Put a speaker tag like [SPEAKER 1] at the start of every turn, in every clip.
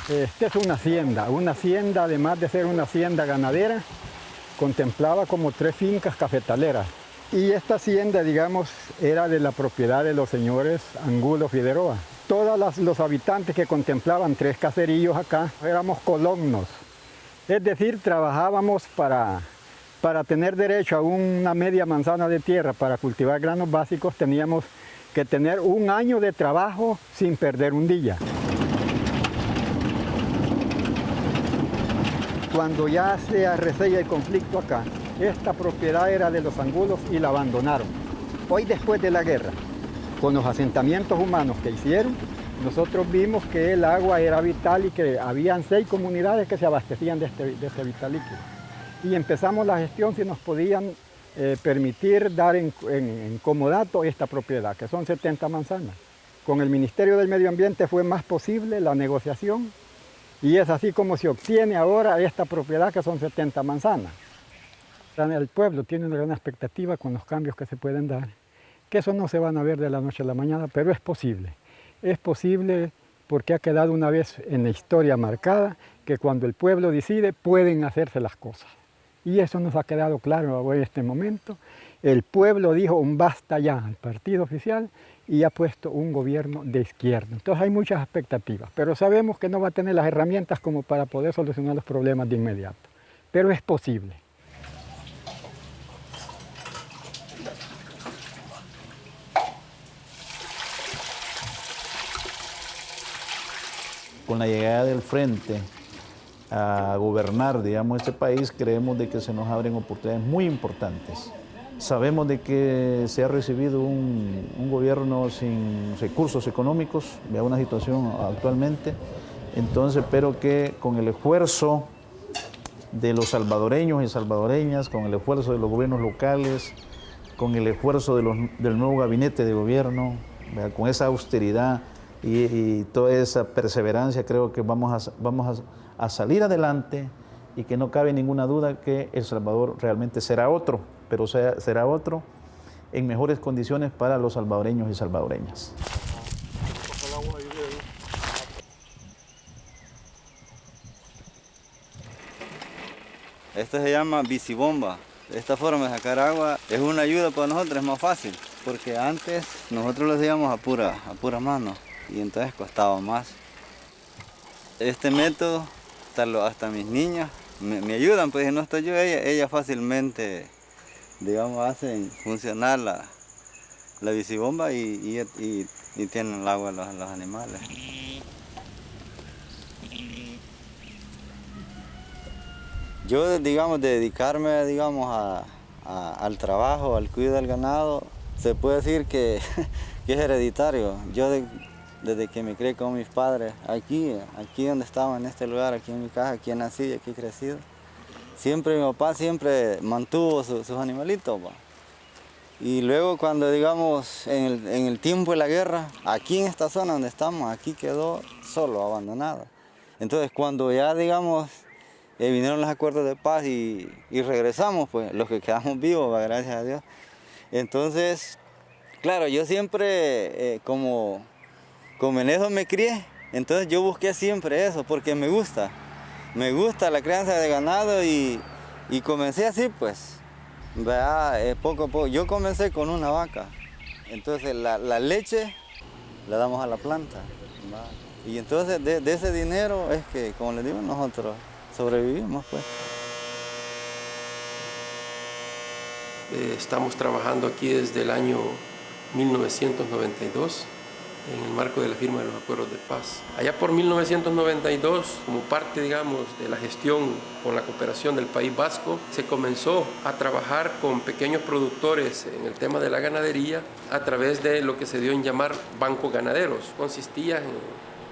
[SPEAKER 1] Esta es una hacienda además de ser una hacienda ganadera, contemplaba como 3 fincas cafetaleras. Y esta hacienda, digamos, era de la propiedad de los señores Angulo Figueroa. Todos los habitantes que contemplaban 3 caseríos acá éramos colonos. Es decir, trabajábamos para tener derecho a una media manzana de tierra para cultivar granos básicos, teníamos que tener 1 año de trabajo sin perder un día. Cuando ya se arrecella el conflicto acá, esta propiedad era de los Angulos y la abandonaron. Hoy, después de la guerra, con los asentamientos humanos que hicieron, nosotros vimos que el agua era vital y que habían 6 comunidades que se abastecían de este vital líquido. Y empezamos la gestión si nos podían permitir dar en comodato esta propiedad, que son 70 manzanas. Con el Ministerio del Medio Ambiente fue más posible la negociación y es así como se obtiene ahora esta propiedad, que son 70 manzanas. El pueblo tiene una gran expectativa con los cambios que se pueden dar, que eso no se van a ver de la noche a la mañana, pero es posible. Es posible porque ha quedado una vez en la historia marcada que cuando el pueblo decide pueden hacerse las cosas. Y eso nos ha quedado claro en este momento. El pueblo dijo un basta ya al partido oficial y ha puesto un gobierno de izquierda. Entonces hay muchas expectativas, pero sabemos que no va a tener las herramientas como para poder solucionar los problemas de inmediato. Pero es posible.
[SPEAKER 2] Con la llegada del Frente a gobernar, digamos, este país, creemos de que se nos abren oportunidades muy importantes. Sabemos de que se ha recibido un gobierno sin recursos económicos, vea una situación actualmente, entonces espero que con el esfuerzo de los salvadoreños y salvadoreñas, con el esfuerzo de los gobiernos locales, con el esfuerzo del nuevo gabinete de gobierno, vea, con esa austeridad y toda esa perseverancia, creo que vamos a salir adelante y que no cabe ninguna duda que El Salvador realmente será otro, pero será otro en mejores condiciones para los salvadoreños y salvadoreñas.
[SPEAKER 3] Esto se llama bicibomba. De esta forma de sacar agua es una ayuda para nosotros, es más fácil, porque antes nosotros lo hacíamos a pura mano y entonces costaba más. Este método, hasta mis niñas me ayudan, pues si no estoy yo, ellas fácilmente, digamos, hacen funcionar la bicibomba y tienen el agua los animales. Yo, digamos, de dedicarme, digamos, al trabajo, al cuidado del ganado, se puede decir que es hereditario. Yo desde que me crié con mis padres, aquí donde estaba, en este lugar, aquí en mi casa, aquí nací, aquí he crecido, siempre mi papá siempre mantuvo sus animalitos, ¿va? Y luego cuando, digamos, en el tiempo de la guerra, aquí en esta zona donde estamos, aquí quedó solo, abandonado. Entonces cuando ya, digamos, vinieron los acuerdos de paz y regresamos, pues los que quedamos vivos, ¿va? Gracias a Dios. Entonces, claro, yo siempre como en eso me crié, entonces yo busqué siempre eso porque me gusta la crianza de ganado y comencé así, pues, poco a poco. Yo comencé con una vaca, entonces la leche la damos a la planta, ¿va? Y entonces de ese dinero es que, como les digo, nosotros sobrevivimos, pues.
[SPEAKER 4] Estamos trabajando aquí desde el año 1992 en el marco de la firma de los acuerdos de paz. Allá por 1992, como parte, digamos, de la gestión con la cooperación del País Vasco, se comenzó a trabajar con pequeños productores en el tema de la ganadería a través de lo que se dio en llamar bancos ganaderos. Consistía en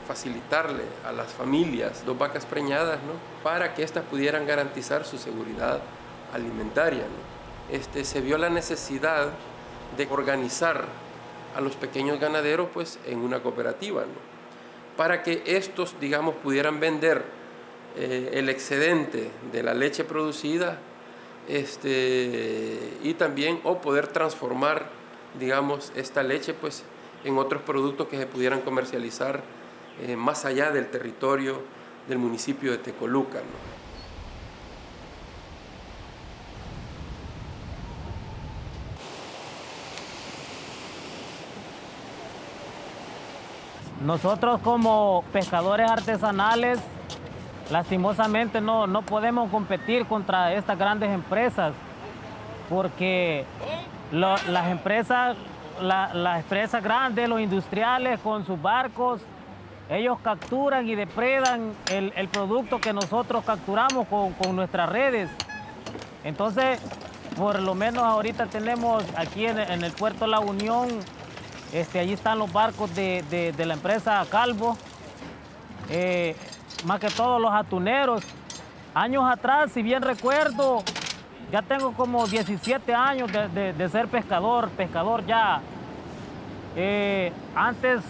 [SPEAKER 4] facilitarle a las familias 2 vacas preñadas, ¿no?, para que éstas pudieran garantizar su seguridad alimentaria, ¿no? Se vio la necesidad de organizar a los pequeños ganaderos, pues, en una cooperativa, ¿no?, para que estos, digamos, pudieran vender el excedente de la leche producida y también poder transformar, digamos, esta leche, pues, en otros productos que se pudieran comercializar más allá del territorio del municipio de Tecoluca,
[SPEAKER 5] Nosotros como pescadores artesanales, lastimosamente no podemos competir contra estas grandes empresas, porque las empresas grandes, los industriales con sus barcos, ellos capturan y depredan el producto que nosotros capturamos con nuestras redes. Entonces, por lo menos ahorita tenemos aquí en el puerto La Unión, allí están los barcos de la empresa Calvo, más que todos los atuneros. Años atrás, si bien recuerdo, ya tengo como 17 años de ser pescador ya. Antes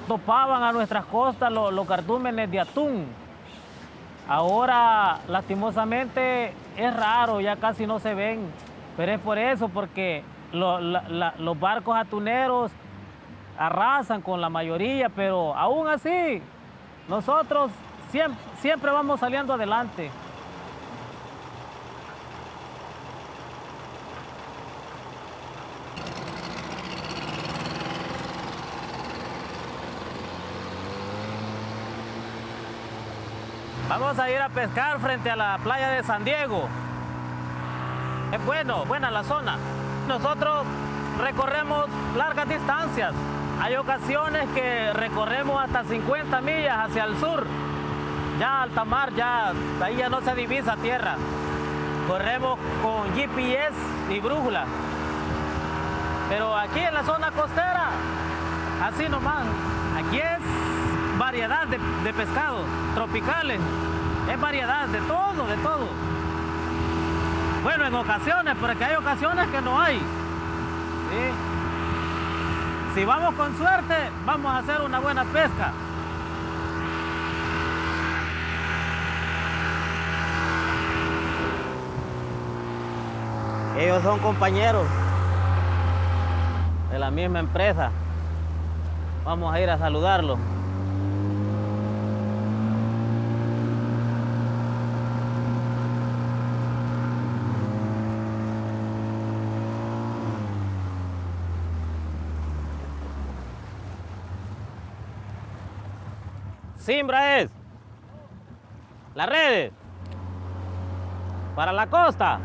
[SPEAKER 5] topaban a nuestras costas los cardúmenes de atún. Ahora, lastimosamente, es raro, ya casi no se ven. Pero es por eso, porque los barcos atuneros arrasan con la mayoría, pero aún así, nosotros siempre vamos saliendo adelante. Vamos a ir a pescar frente a la playa de San Diego. Es buena la zona. Nosotros recorremos largas distancias. Hay ocasiones que recorremos hasta 50 millas hacia el sur. Ya alta mar, ahí ya no se divisa tierra. Corremos con GPS y brújula. Pero aquí en la zona costera, así nomás. Aquí es variedad de pescados tropicales. Es variedad de todo. Bueno, en ocasiones, porque hay ocasiones que no hay. ¿Sí? Si vamos con suerte, vamos a hacer una buena pesca. Ellos son compañeros de la misma empresa. Vamos a ir a saludarlos. Simbra es las redes para la costa.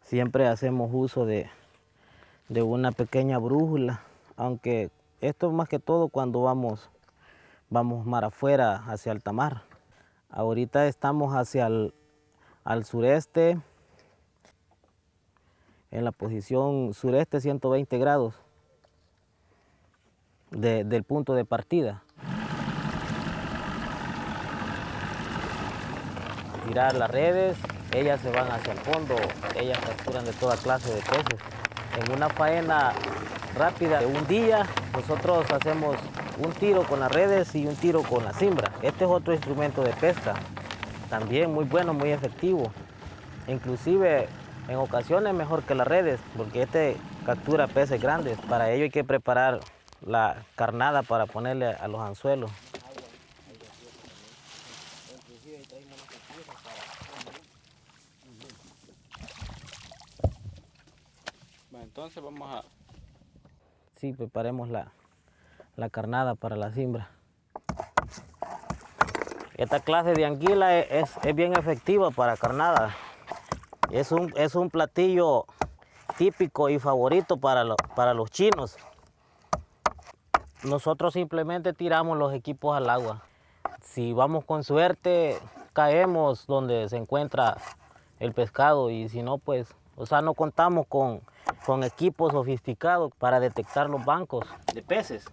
[SPEAKER 5] Siempre hacemos uso de una pequeña brújula, aunque esto más que todo cuando vamos mar afuera, hacia alta mar. Ahorita estamos hacia al sureste, en la posición sureste 120 grados del punto de partida. Tirar las redes, ellas se van hacia el fondo, ellas capturan de toda clase de peces. En una faena rápida de un día, nosotros hacemos un tiro con las redes y un tiro con la simbra. Este es otro instrumento de pesca, también muy bueno, muy efectivo. Inclusive en ocasiones mejor que las redes, porque este captura peces grandes. Para ello hay que preparar la carnada para ponerle a los anzuelos.
[SPEAKER 6] Entonces vamos a...
[SPEAKER 5] Sí, preparemos la carnada para la simbra. Esta clase de anguila es bien efectiva para carnada. Es un platillo típico y favorito para los chinos. Nosotros simplemente tiramos los equipos al agua. Si vamos con suerte, caemos donde se encuentra el pescado, y si no, pues, no contamos con equipos sofisticados para detectar los bancos de peces.